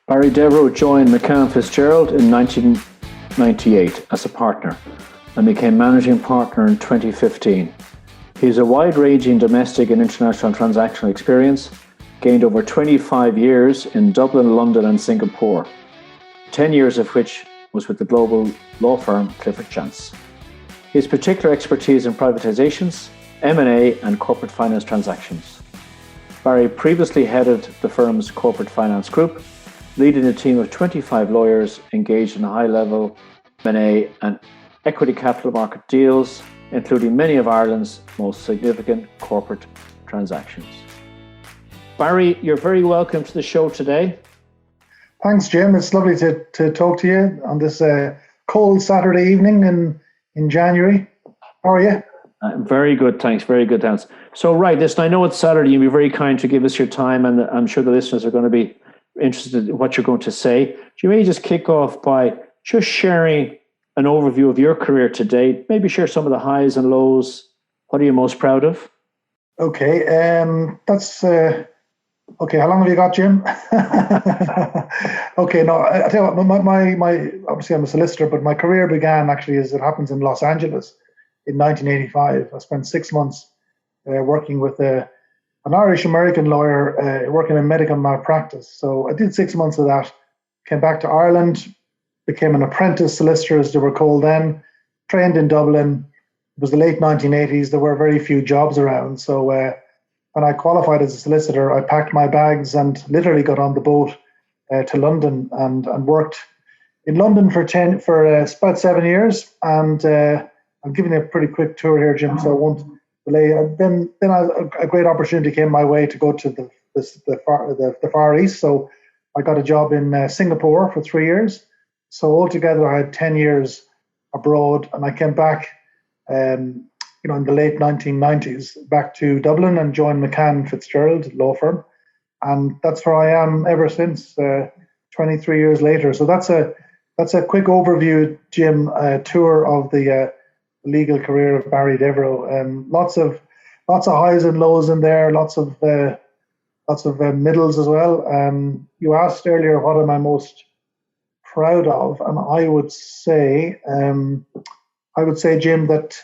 Barry Devereux joined McCann Fitzgerald in 1998 as a partner and became managing partner in 2015. He has a wide-ranging domestic and international transactional experience, gained over 25 years in Dublin, London and Singapore, 10 years of which was with the global law firm Clifford Chance. His particular expertise in privatisations, M&A and corporate finance transactions. Barry previously headed the firm's corporate finance group, leading a team of 25 lawyers engaged in high-level M&A and equity capital market deals, including many of Ireland's most significant corporate transactions. Barry, you're very welcome to the show today. Thanks, Jim. It's lovely to talk to you on this cold Saturday evening in January. How are you? Very good, thanks. Very good, thanks. So, right, listen, I know it's Saturday. You'll be very kind to give us your time, and I'm sure the listeners are going to be interested in what you're going to say. Do you maybe just kick off by just sharing an overview of your career to date? Maybe share some of the highs and lows. What are you most proud of? Okay, that's okay. How long have you got, Jim? Okay, no, I tell you what, my obviously I'm a solicitor, but my career began actually, as it happens, in Los Angeles in 1985. I spent 6 months working with an Irish-American lawyer working in medical malpractice. So I did 6 months of that, came back to Ireland, became an apprentice solicitor, as they were called then, trained in Dublin. It was the late 1980s. There were very few jobs around. So when I qualified as a solicitor, I packed my bags and literally got on the boat to London and worked in London for about 7 years. And I'm giving you a pretty quick tour here, Jim, so I won't delay. Then a great opportunity came my way to go to the Far East. So I got a job in Singapore for 3 years. So altogether, I had 10 years abroad, and I came back, in the late 1990s, back to Dublin and joined McCann Fitzgerald law firm, and that's where I am ever since. 23 years later. So that's a quick overview, Jim, tour of the legal career of Barry Devereux. Lots of highs and lows in there. Lots of middles as well. You asked earlier, what am I most proud of, and I would say, Jim, that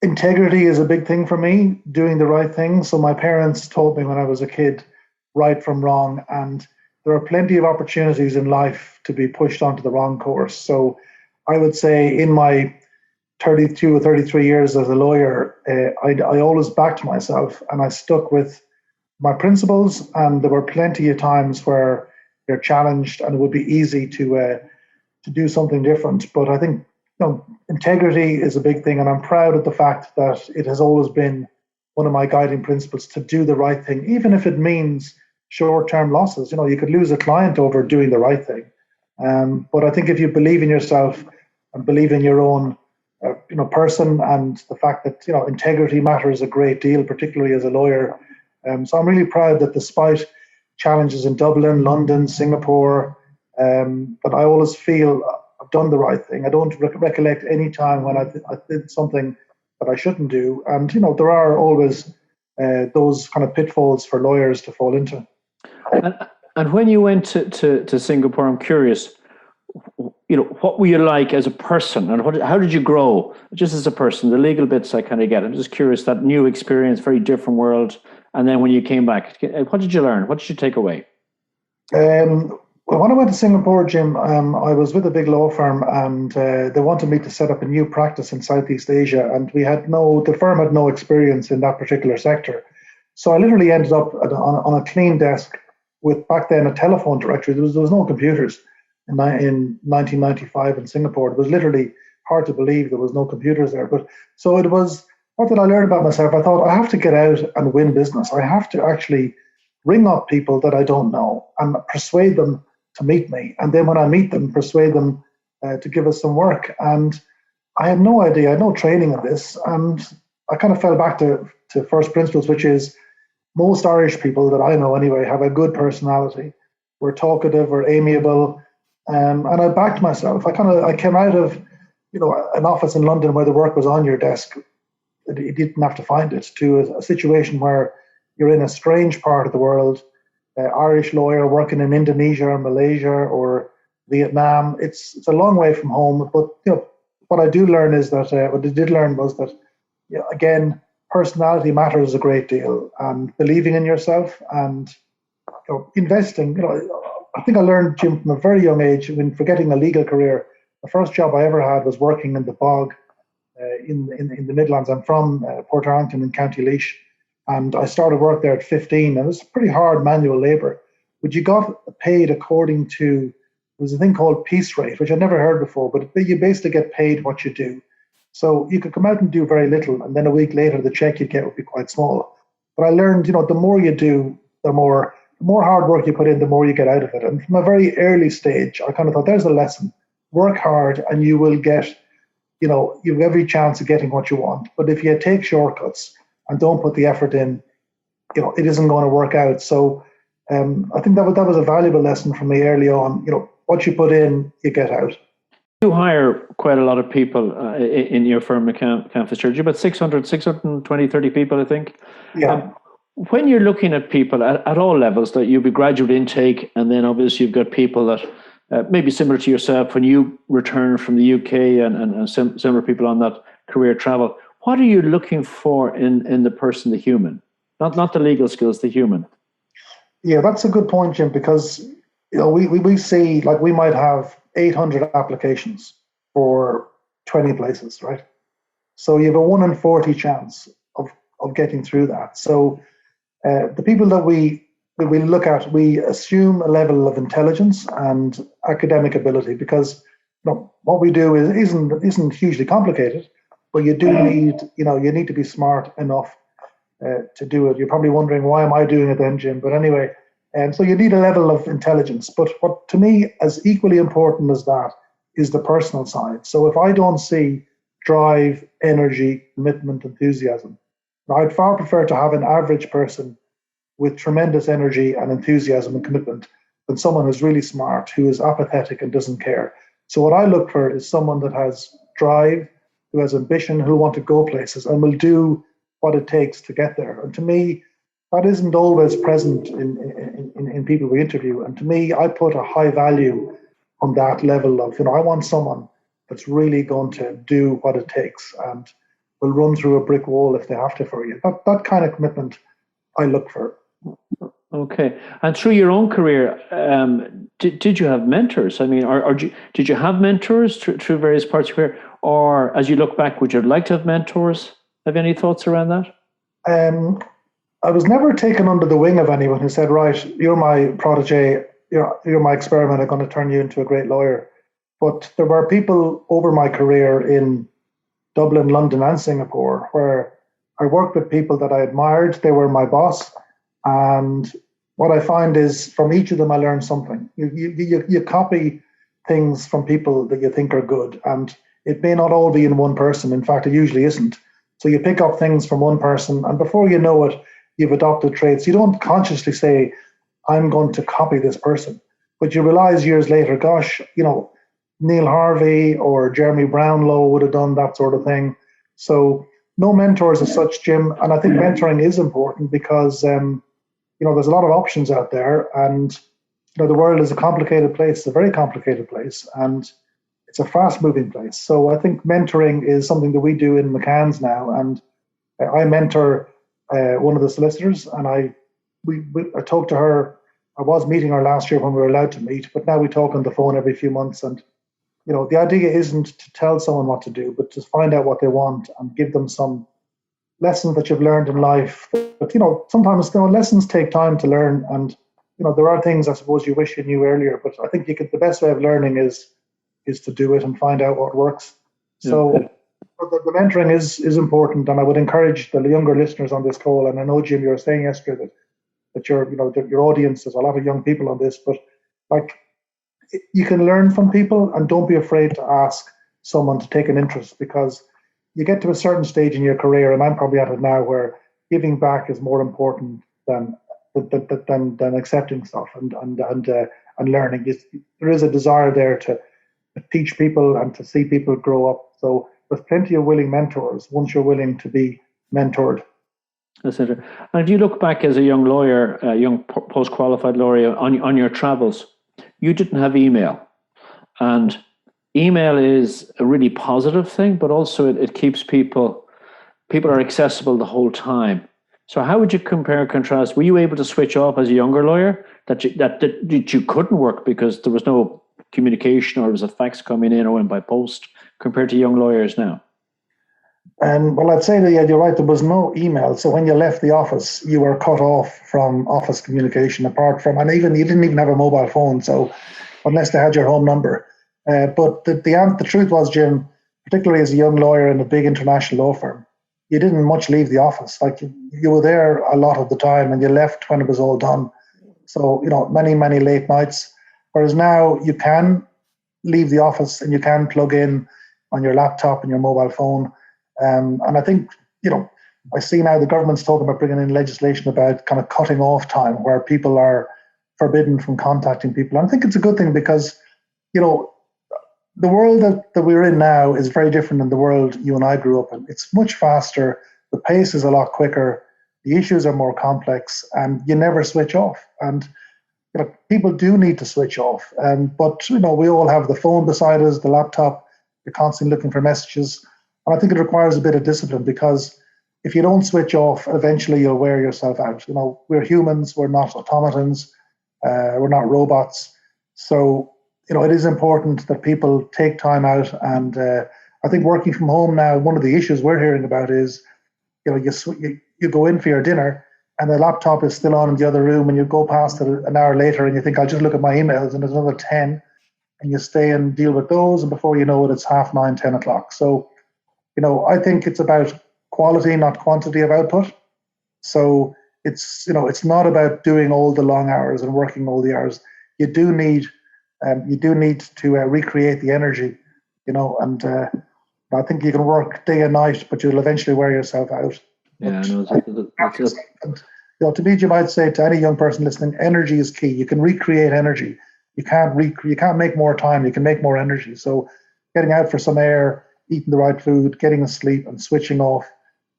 integrity is a big thing for me. Doing the right thing. So my parents told me when I was a kid, right from wrong, and there are plenty of opportunities in life to be pushed onto the wrong course. So I would say in my 32 or 33 years as a lawyer, I always backed myself and I stuck with my principles. And there were plenty of times where you're challenged and it would be easy to do something different. But I think integrity is a big thing, and I'm proud of the fact that it has always been one of my guiding principles to do the right thing, even if it means short-term losses. You could lose a client over doing the right thing. But I think if you believe in yourself and believe in your own, person, and the fact that integrity matters a great deal, particularly as a lawyer. So I'm really proud that despite challenges in Dublin, London, Singapore, but I always feel I've done the right thing. I don't recollect any time when I did something that I shouldn't do. And there are always those kind of pitfalls for lawyers to fall into. And when you went to Singapore, I'm curious, what were you like as a person, and how did you grow just as a person? The legal bits I kind of get. I'm just curious, that new experience, very different world. And then when you came back, what did you learn? What did you take away? Well, when I went to Singapore, Jim, I was with a big law firm, and they wanted me to set up a new practice in Southeast Asia, and the firm had no experience in that particular sector. So I literally ended up on a clean desk with, back then, a telephone directory. There was no computers in 1995 in Singapore. It was literally hard to believe there was no computers there. But so it was. What did I learn about myself? I thought, I have to get out and win business. I have to actually ring up people that I don't know and persuade them to meet me. And then when I meet them, persuade them to give us some work. And I had no idea, I had no training in this. And I kind of fell back to first principles, which is most Irish people that I know anyway have a good personality. We're talkative, we're amiable. And I backed myself. I came out of an office in London where the work was on your desk. You didn't have to find it, to a situation where you're in a strange part of the world. Irish lawyer working in Indonesia or Malaysia or Vietnam. It's a long way from home, but what I do learn is that what I did learn was that again, personality matters a great deal, and believing in yourself and investing. I think I learned, Jim, from a very young age, when forgetting a legal career. The first job I ever had was working in the bog in the Midlands. I'm from Portarlington in County Laois, and I started work there at 15. And it was pretty hard manual labour, but you got paid according to, there's a thing called piece rate, which I'd never heard before, but you basically get paid what you do. So you could come out and do very little, and then a week later the check you'd get would be quite small. But I learned, the more you do, the more hard work you put in, the more you get out of it. And from a very early stage, I kind of thought, there's a lesson. Work hard and you will get, you have every chance of getting what you want. But if you take shortcuts and don't put the effort in, it isn't going to work out. So I think that was a valuable lesson for me early on. What you put in, you get out. You hire quite a lot of people in your firm, McCann Fitzgerald. You're about 620, 30 people, I think. Yeah. When you're looking at people at all levels, that you'll be graduate intake, and then obviously you've got people that maybe similar to yourself when you return from the UK and similar people on that career travel. What are you looking for in the person, the human? Not the legal skills, the human. Yeah, that's a good point, Jim, because we see, like, we might have 800 applications for 20 places, right? So you have a 1 in 40 chance of getting through that. So the people that we look at, we assume a level of intelligence and academic ability, because what we do isn't hugely complicated, but you do need, you need to be smart enough to do it. You're probably wondering, why am I doing it then, Jim? But anyway, and so you need a level of intelligence. But what, to me, as equally important as that is the personal side. So if I don't see drive, energy, commitment, enthusiasm, I'd far prefer to have an average person with tremendous energy and enthusiasm and commitment than someone who's really smart, who is apathetic and doesn't care. So what I look for is someone that has drive, who has ambition, who want to go places and will do what it takes to get there. And to me, that isn't always present in people we interview. And to me, I put a high value on that level of, I want someone that's really going to do what it takes and will run through a brick wall if they have to for you. That kind of commitment I look for. Okay. And through your own career, did you have mentors? I mean, did you have mentors through various parts of your career? Or as you look back, would you like to have mentors? Have you any thoughts around that? I was never taken under the wing of anyone who said, right, you're my protege, you're my experiment, I'm going to turn you into a great lawyer. But there were people over my career in Dublin, London, and Singapore where I worked with people that I admired. They were my boss. And what I find is from each of them, I learned something. You copy things from people that you think are good. And it may not all be in one person. In fact, it usually isn't. So you pick up things from one person, and before you know it, you've adopted traits. You don't consciously say, I'm going to copy this person. But you realize years later, gosh, Neil Harvey or Jeremy Brownlow would have done that sort of thing. So no mentors as such, Jim. And I think mentoring is important because, there's a lot of options out there. And, the world is a complicated place. It's a very complicated place. And it's a fast-moving place. So I think mentoring is something that we do in McCann's now. And I mentor one of the solicitors, and I talked to her. I was meeting her last year when we were allowed to meet, but now we talk on the phone every few months. And the idea isn't to tell someone what to do, but to find out what they want and give them some lessons that you've learned in life. But sometimes lessons take time to learn, and there are things I suppose you wish you knew earlier. But I think the best way of learning is to do it and find out what works. So the mentoring is important, and I would encourage the younger listeners on this call. And I know, Jim, you were saying yesterday that your audience, there's a lot of young people on this, but like, you can learn from people, and don't be afraid to ask someone to take an interest, because you get to a certain stage in your career, and I'm probably at it now, where giving back is more important than accepting stuff and learning. There is a desire there to teach people and to see people grow up. So there's plenty of willing mentors once you're willing to be mentored. That's interesting. And if you look back as a young lawyer, a young post-qualified lawyer on your travels, you didn't have email. And email is a really positive thing, but also it keeps people are accessible the whole time. So how would you compare and contrast? Were you able to switch off as a younger lawyer that you couldn't work because there was no communication or there was a fax coming in or went by post compared to young lawyers now? Well, I'd say that you're right. There was no email, so when you left the office, you were cut off from office communication. Apart from, and even you didn't even have a mobile phone, so unless they had your home number. But the truth was, Jim, particularly as a young lawyer in a big international law firm, you didn't much leave the office. Like you were there a lot of the time, and you left when it was all done. So many late nights. Whereas now you can leave the office and you can plug in on your laptop and your mobile phone. And I think, I see now the government's talking about bringing in legislation about kind of cutting off time where people are forbidden from contacting people. And I think it's a good thing because, the world that we're in now is very different than the world you and I grew up in. It's much faster. The pace is a lot quicker. The issues are more complex and you never switch off. And people do need to switch off. But, we all have the phone beside us, the laptop. You're constantly looking for messages. And I think it requires a bit of discipline because if you don't switch off, eventually you'll wear yourself out. We're humans, we're not automatons, we're not robots. So, it is important that people take time out. And I think working from home now, one of the issues we're hearing about is, you go in for your dinner and the laptop is still on in the other room and you go past it an hour later and you think, I'll just look at my emails and there's another 10 and you stay and deal with those. And before you know it, it's 9:30, 10 o'clock. So, I think it's about quality, not quantity of output. So it's not about doing all the long hours and working all the hours. You do need to recreate the energy, and I think you can work day and night, but you'll eventually wear yourself out. Yeah, to me, Jim, I'd say to any young person listening, energy is key. You can recreate energy. You can't make more time. You can make more energy. So getting out for some air, eating the right food, getting asleep and switching off,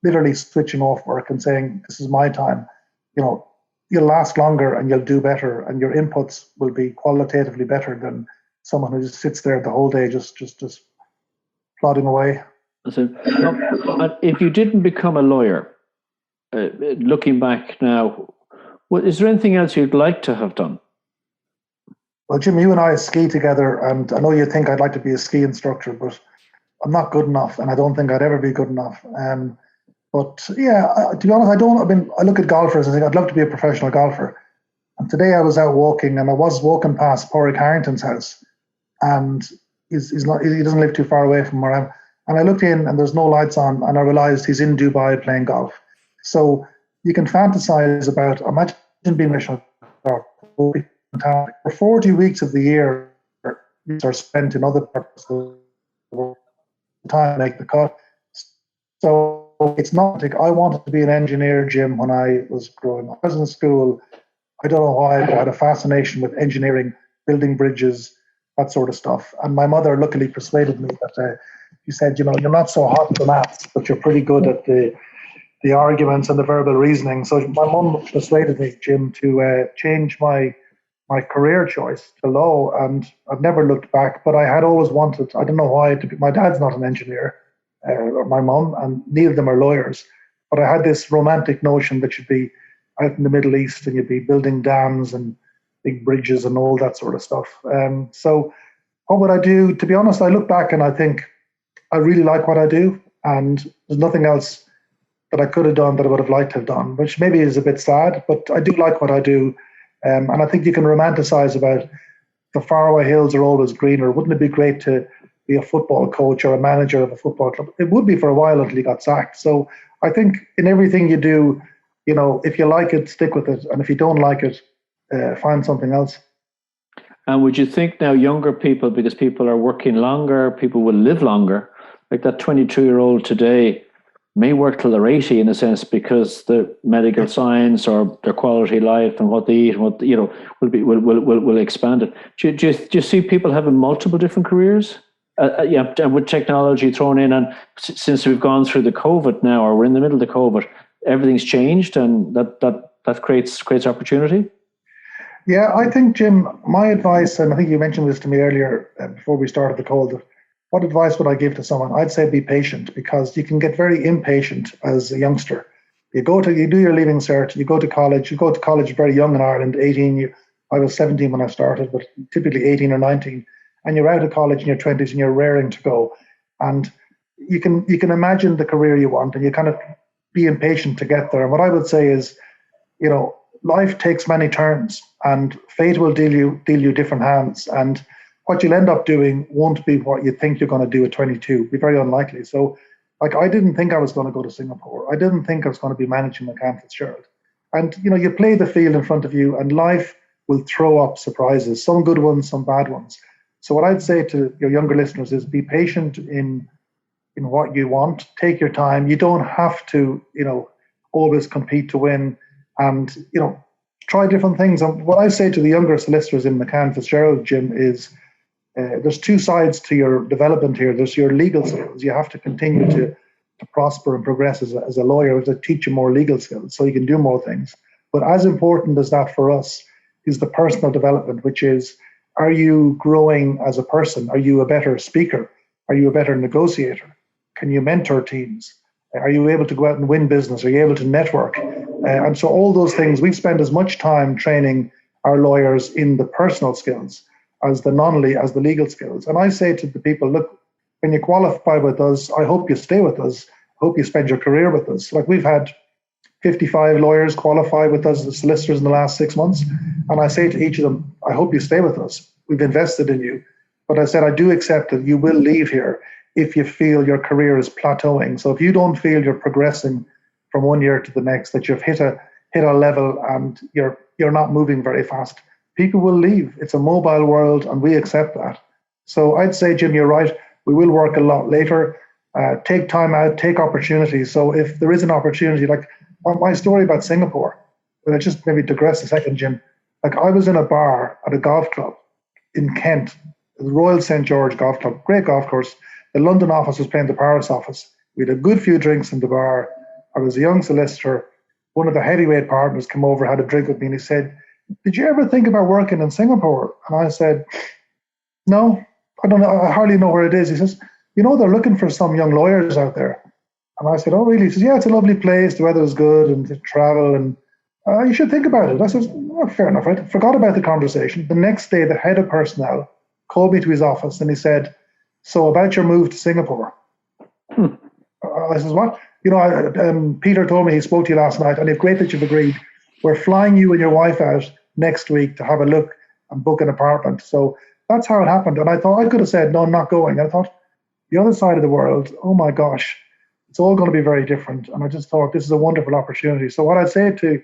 literally switching off work and saying, this is my time, you'll last longer and you'll do better and your inputs will be qualitatively better than someone who just sits there the whole day just plodding away. So, if you didn't become a lawyer, looking back now, is there anything else you'd like to have done? Well, Jim, you and I ski together, and I know you think I'd like to be a ski instructor, but I'm not good enough, and I don't think I'd ever be good enough. But yeah, to be honest, I look at golfers and think I'd love to be a professional golfer. And today I was out walking, and I was walking past Porrick Harrington's house, and he doesn't live too far away from where I am. And I looked in, and there's no lights on, and I realised he's in Dubai playing golf. So you can fantasize about, imagine being a professional golfer. For 40 weeks of the year, these are spent in other parts of the world. Time to make the cut. So it's not like I wanted to be an engineer, Jim, when I was growing up. I was in school. I don't know why, but I had a fascination with engineering, building bridges, that sort of stuff. And my mother luckily persuaded me that she said, you're not so hot at the maths, but you're pretty good at the arguments and the verbal reasoning. So my mum persuaded me, Jim, to change my career choice to law, and I've never looked back. But I had always wanted, I don't know why, my dad's not an engineer, or my mum, and neither of them are lawyers. But I had this romantic notion that you'd be out in the Middle East and you'd be building dams and big bridges and all that sort of stuff. So what would I do? To be honest, I look back and I think I really like what I do, and there's nothing else that I could have done that I would have liked to have done, which maybe is a bit sad, but I do like what I do. And I think you can romanticize about the faraway hills are always greener. Wouldn't it be great to be a football coach or a manager of a football club? It would be for a while until you got sacked. So I think in everything you do, if you like it, stick with it. And if you don't like it, find something else. And would you think now younger people, because people are working longer, people will live longer, like that 22-year-old today may work till they're 80 in a sense, because the medical science or their quality of life and what they eat and what will expand it. Do you see people having multiple different careers? And with technology thrown in, and since we've gone through the COVID now, or we're in the middle of the COVID, everything's changed and that creates opportunity? Yeah, I think, Jim, my advice, and I think you mentioned this to me earlier before we started the call, what advice would I give to someone? I'd say be patient, because you can get very impatient as a youngster. You do your leaving cert, you go to college very young in Ireland, 18. I was 17 when I started, but typically 18 or 19. And you're out of college in your 20s and you're raring to go. And you can imagine the career you want, and you kind of be impatient to get there. And what I would say is, life takes many turns, and fate will deal you different hands. And what you'll end up doing won't be what you think you're going to do at 22. It'll be very unlikely. So, like, I didn't think I was going to go to Singapore. I didn't think I was going to be managing McCann Fitzgerald. And you play the field in front of you, and life will throw up surprises, some good ones, some bad ones. So what I'd say to your younger listeners is be patient in what you want. Take your time. You don't have to, always compete to win, and try different things. And what I say to the younger solicitors in McCann Fitzgerald, Jim, is there's two sides to your development here. There's your legal skills. You have to continue to prosper and progress as a lawyer, to teach you more legal skills so you can do more things. But as important as that for us is the personal development, which is, are you growing as a person? Are you a better speaker? Are you a better negotiator? Can you mentor teams? Are you able to go out and win business? Are you able to network? And so all those things, we spend as much time training our lawyers in the personal skills as the legal skills. And I say to the people, look, when you qualify with us, I hope you stay with us. I hope you spend your career with us. Like, we've had 55 lawyers qualify with us as solicitors in the last 6 months. And I say to each of them, I hope you stay with us. We've invested in you. But I said, I do accept that you will leave here if you feel your career is plateauing. So if you don't feel you're progressing from 1 year to the next, that you've hit a level and you're not moving very fast, people will leave. It's a mobile world, and we accept that. So I'd say, Jim, you're right. We will work a lot later. Take time out, take opportunities. So if there is an opportunity, like my story about Singapore, and I just maybe digress a second, Jim. Like, I was in a bar at a golf club in Kent, the Royal St. George Golf Club, great golf course. The London office was playing the Paris office. We had a good few drinks in the bar. I was a young solicitor. One of the heavyweight partners came over, had a drink with me, and he said, did you ever think about working in Singapore? And I said, no, I don't know. I hardly know where it is. He says, they're looking for some young lawyers out there. And I said, oh, really? He says, yeah, it's a lovely place. The weather is good, and to travel, and you should think about it. I said, oh, fair enough. I forgot about the conversation. The next day, the head of personnel called me to his office, and he said, so about your move to Singapore. I said, what? Peter told me he spoke to you last night, and it's great that you've agreed. We're flying you and your wife out next week to have a look and book an apartment. So that's how it happened. And I thought I could have said, no, I'm not going. I thought, the other side of the world, oh my gosh, it's all going to be very different. And I just thought this is a wonderful opportunity. So what I'd say to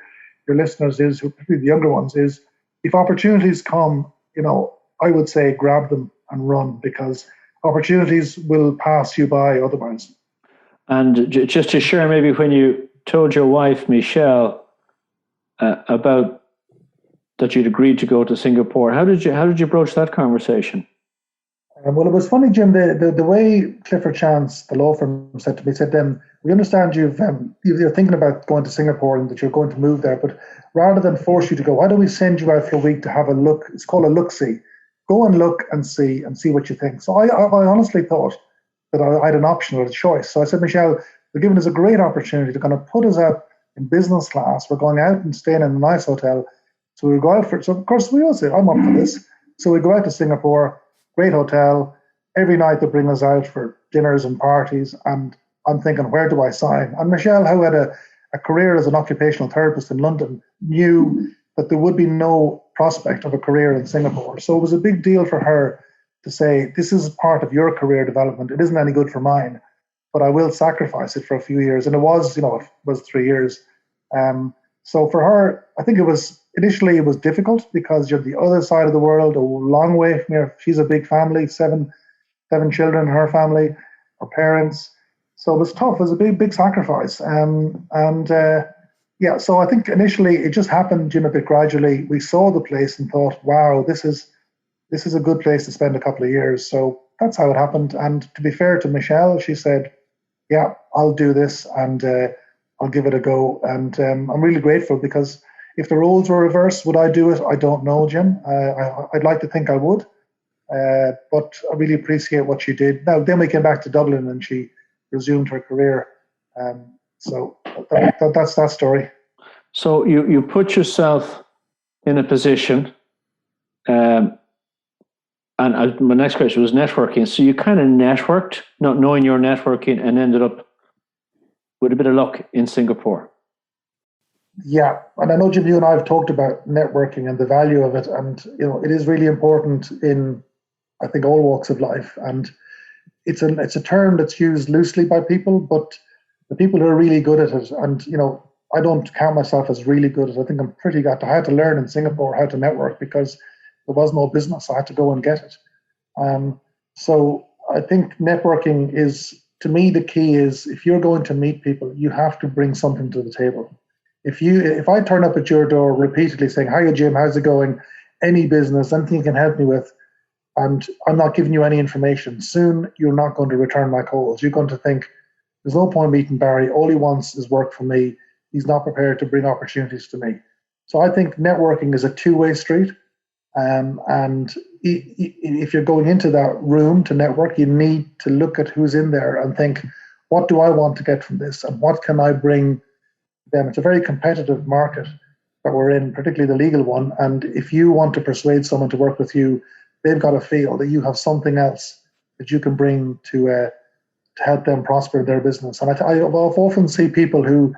your listeners is, particularly the younger ones, is if opportunities come, I would say grab them and run, because opportunities will pass you by otherwise. And just to share, maybe when you told your wife, Michelle, about that you'd agreed to go to Singapore, how did you broach that conversation? Well, it was funny, Jim. The way Clifford Chance, the law firm, said to me, we understand you're thinking about going to Singapore and that you're going to move there, but rather than force you to go, why don't we send you out for a week to have a look? It's called a look-see. Go and look and see what you think. So I honestly thought that I had an option or a choice. So I said, Michelle, they're giving us a great opportunity to kind of put us out in business class. We're going out and staying in a nice hotel. So we go out so of course we all say, I'm up for this. So we go out to Singapore, great hotel. Every night they bring us out for dinners and parties. And I'm thinking, where do I sign? And Michelle, who had a career as an occupational therapist in London, knew that there would be no prospect of a career in Singapore. So it was a big deal for her to say, this is part of your career development. It isn't any good for mine, but I will sacrifice it for a few years. And it was 3 years. So for her, I think initially it was difficult because you're the other side of the world, a long way from here. She's a big family, seven children in her family, her parents. So it was tough. It was a big sacrifice. So I think initially it just happened, Jim, a bit gradually. We saw the place and thought, wow, this is a good place to spend a couple of years. So that's how it happened. And to be fair to Michelle, she said, yeah, I'll do this. And I'll give it a go. And I'm really grateful, because if the roles were reversed, would I do it? I don't know, Jim. I'd like to think I would, but I really appreciate what she did. Now, then we came back to Dublin and she resumed her career. So that's that story. So you put yourself in a position, and my next question was networking. So you kind of networked, not knowing you're networking, and ended up with a bit of luck in Singapore. Yeah, and I know, Jim, you and I have talked about networking and the value of it, and it is really important in, I think, all walks of life. And it's a term that's used loosely by people, but the people who are really good at it, and I don't count myself as really good at it. I think I'm pretty good. I had to learn in Singapore how to network because there was no business. I had to go and get it. So I think networking is, to me, the key is, if you're going to meet people, you have to bring something to the table. If I turn up at your door repeatedly saying, "Hiya, Jim, how's it going? Any business, anything you can help me with?" and I'm not giving you any information, soon you're not going to return my calls. You're going to think, there's no point meeting Barry. All he wants is work for me. He's not prepared to bring opportunities to me. So I think networking is a two-way street. And if you're going into that room to network, you need to look at who's in there and think, what do I want to get from this? And what can I bring them? It's a very competitive market that we're in, particularly the legal one. And if you want to persuade someone to work with you, they've got to feel that you have something else that you can bring to help them prosper their business. And I often see people who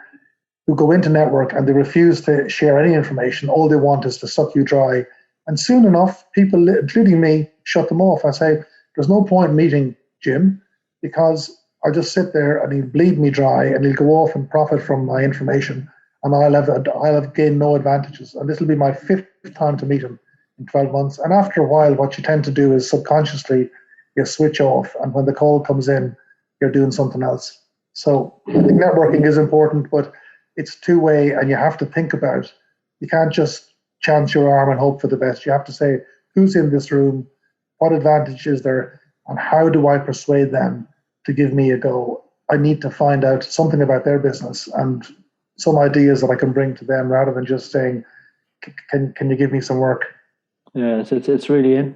go into network and they refuse to share any information. All they want is to suck you dry. And soon enough, people, including me, shut them off. I say, there's no point meeting Jim, because I'll just sit there and he'll bleed me dry and he'll go off and profit from my information, and I'll have gained no advantages. And this will be my 5th time to meet him in 12 months. And after a while, what you tend to do is subconsciously you switch off, and when the call comes in, you're doing something else. So I think networking is important, but it's two-way, and you have to think about, you can't just chance your arm and hope for the best. You have to say, who's in this room? What advantage is there? And how do I persuade them to give me a go? I need to find out something about their business and some ideas that I can bring to them, rather than just saying, can you give me some work? Yeah, it's really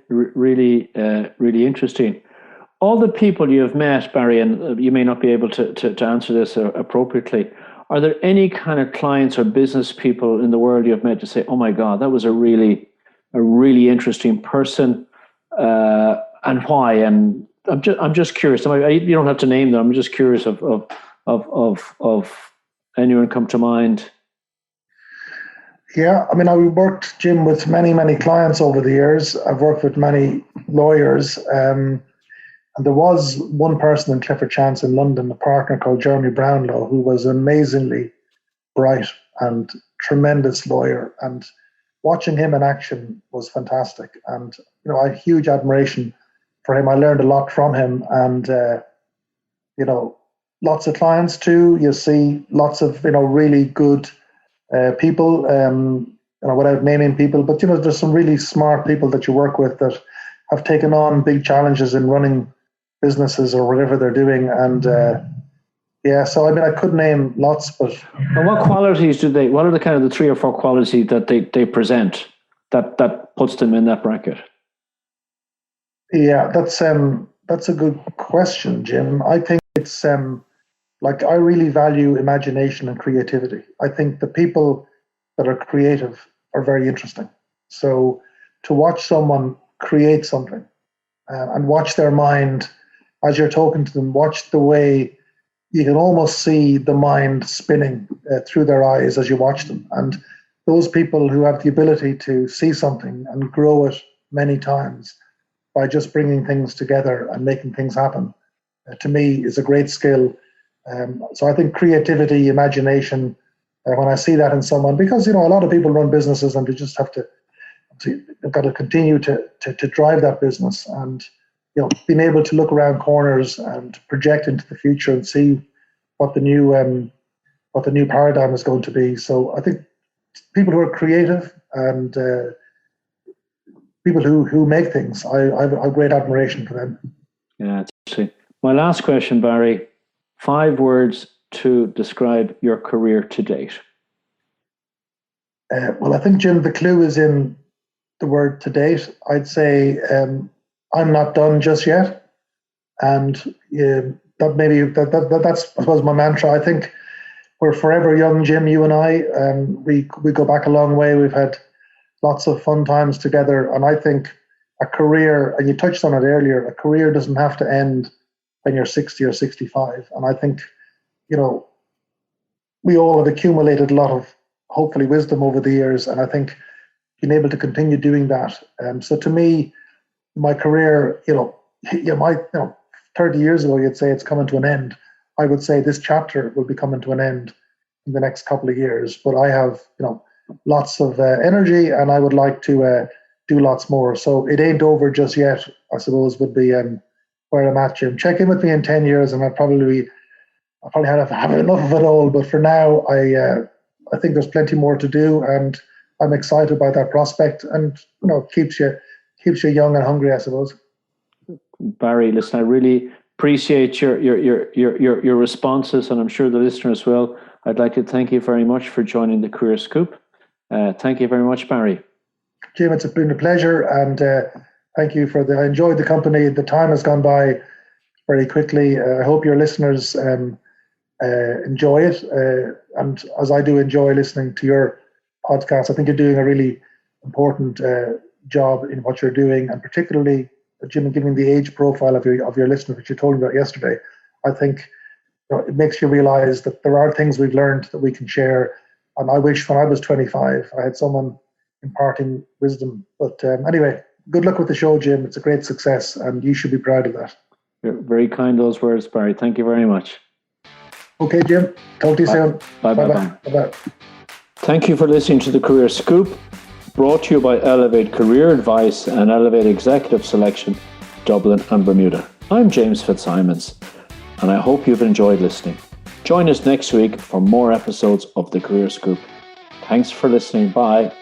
interesting. All the people you've met, Barry, and you may not be able to answer this appropriately, are there any kind of clients or business people in the world you've met to say, "Oh my God, that was a really interesting person," and why? And I'm just curious. You don't have to name them. I'm just curious of anyone come to mind. Yeah, I mean, I worked, Jim, with many clients over the years. I've worked with many lawyers. And there was one person in Clifford Chance in London, a partner called Jeremy Brownlow, who was amazingly bright and tremendous lawyer. And watching him in action was fantastic. And, I had huge admiration for him. I learned a lot from him. And, lots of clients too. You see lots of, really good people, without naming people. But, there's some really smart people that you work with that have taken on big challenges in running businesses or whatever they're doing. And so I could name lots, but and what qualities what are the kind of the 3 or 4 qualities that they present that puts them in that bracket? Yeah, that's a good question, Jim. I think it's I really value imagination and creativity. I think the people that are creative are very interesting. So to watch someone create something and watch their mind as you're talking to them, watch the way you can almost see the mind spinning through their eyes as you watch them. And those people who have the ability to see something and grow it many times by just bringing things together and making things happen, to me, is a great skill. So I think creativity, imagination, when I see that in someone, because, a lot of people run businesses and they just have to, they've got to continue to drive that business, and, being able to look around corners and project into the future and see what the new paradigm is going to be. So I think people who are creative and people who make things, I have great admiration for them. Yeah, it's interesting. My last question, Barry, 5 words to describe your career to date? Well, I think, Jim, the clue is in the word to date. I'd say I'm not done just yet. And that's, I suppose, my mantra. I think we're forever young, Jim, you and I. We go back a long way. We've had lots of fun times together. And I think a career, and you touched on it earlier, a career doesn't have to end when you're 60 or 65. And I think, we all have accumulated a lot of, hopefully, wisdom over the years. And I think being able to continue doing that. So to me, my career, 30 years ago, you'd say it's coming to an end. I would say this chapter will be coming to an end in the next couple of years. But I have, lots of energy, and I would like to do lots more. So it ain't over just yet, I suppose, would be where I'm at, Jim. Check in with me in 10 years, and I'll probably have enough of it all. But for now, I think there's plenty more to do, and I'm excited by that prospect. And keeps you young and hungry, I suppose. Barry, listen, I really appreciate your responses, and I'm sure the listeners will. I'd like to thank you very much for joining the Career Scoop. Thank you very much, Barry. Jim, it's been a pleasure, and thank you I enjoyed the company. The time has gone by very quickly. I hope your listeners enjoy it, and as I do enjoy listening to your podcast. I think you're doing a really important job in what you're doing, and particularly, Jim, giving the age profile of your listeners, which you told me about yesterday. I think it makes you realize that there are things we've learned that we can share. And I wish when I was 25, I had someone imparting wisdom. But anyway, good luck with the show, Jim. It's a great success, and you should be proud of that. You're very kind, those words, Barry. Thank you very much. Okay, Jim. Talk to you soon. Bye-bye. Thank you for listening to the Career Scoop, brought to you by Elevate Career Advice and Elevate Executive Selection, Dublin and Bermuda. I'm James Fitzsimons, and I hope you've enjoyed listening. Join us next week for more episodes of the Career Scoop. Thanks for listening. Bye.